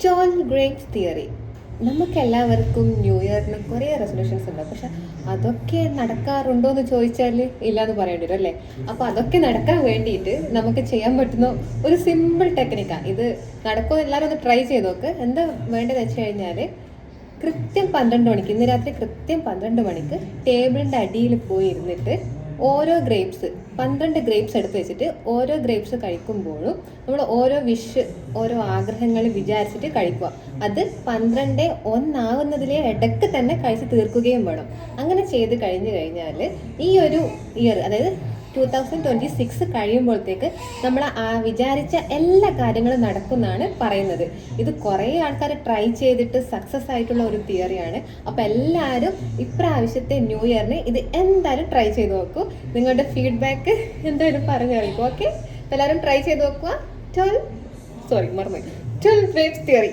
Toll grapes theory. നമുക്കെല്ലാവർക്കും new ഇയറിന് കുറേ റെസൊല്യൂഷൻസ് ഉണ്ടാവും, പക്ഷെ അതൊക്കെ നടക്കാറുണ്ടോ എന്ന് ചോദിച്ചാൽ ഇല്ലാന്ന് പറയേണ്ടി വരും അല്ലേ. അപ്പോൾ അതൊക്കെ നടക്കാൻ വേണ്ടിയിട്ട് നമുക്ക് ചെയ്യാൻ പറ്റുന്ന ഒരു സിമ്പിൾ ടെക്നിക്കാണ് ഇത്. നടക്കുമോ എല്ലാവരും ഒന്ന് ട്രൈ ചെയ്ത് നോക്ക്. എന്താ വേണ്ടതെന്ന് വെച്ച് കഴിഞ്ഞാൽ കൃത്യം 12 മണിക്ക്, ഇന്ന് രാത്രി കൃത്യം 12 മണിക്ക് ടേബിളിൻ്റെ അടിയിൽ പോയി ഇരുന്നിട്ട് ഓരോ ഗ്രേപ്സ് 12 ഗ്രേപ്സ് എടുത്ത് വെച്ചിട്ട് ഓരോ ഗ്രേപ്സ് കഴിക്കുമ്പോഴും നമ്മൾ ഓരോ വിഷ്, ഓരോ ആഗ്രഹങ്ങൾ വിചാരിച്ചിട്ട് കഴിക്കുക. അത് 12 ഒന്നാകുന്നതിലെ ഇടയ്ക്ക് തന്നെ കഴിച്ച് തീർക്കുകയും വേണം. അങ്ങനെ ചെയ്ത് കഴിഞ്ഞു കഴിഞ്ഞാൽ ഈ ഒരു ഇയർ, അതായത് 2026 കഴിയുമ്പോഴത്തേക്ക് നമ്മൾ വിചാരിച്ച എല്ലാ കാര്യങ്ങളും നടക്കുമെന്നാണ് പറയുന്നത്. ഇത് കുറേ ആൾക്കാർ ട്രൈ ചെയ്തിട്ട് സക്സസ് ആയിട്ടുള്ള ഒരു തിയറിയാണ്. അപ്പോൾ എല്ലാവരും ഇപ്രാവശ്യത്തെ ന്യൂ ഇയറിന് ഇത് എന്തായാലും ട്രൈ ചെയ്ത് നോക്കൂ. നിങ്ങളുടെ ഫീഡ്ബാക്ക് എന്തായാലും പറഞ്ഞറിയിക്കും. ഓക്കെ, എല്ലാവരും ട്രൈ ചെയ്ത് നോക്കുക. 12 ഗ്രേപ്സ് തിയറി.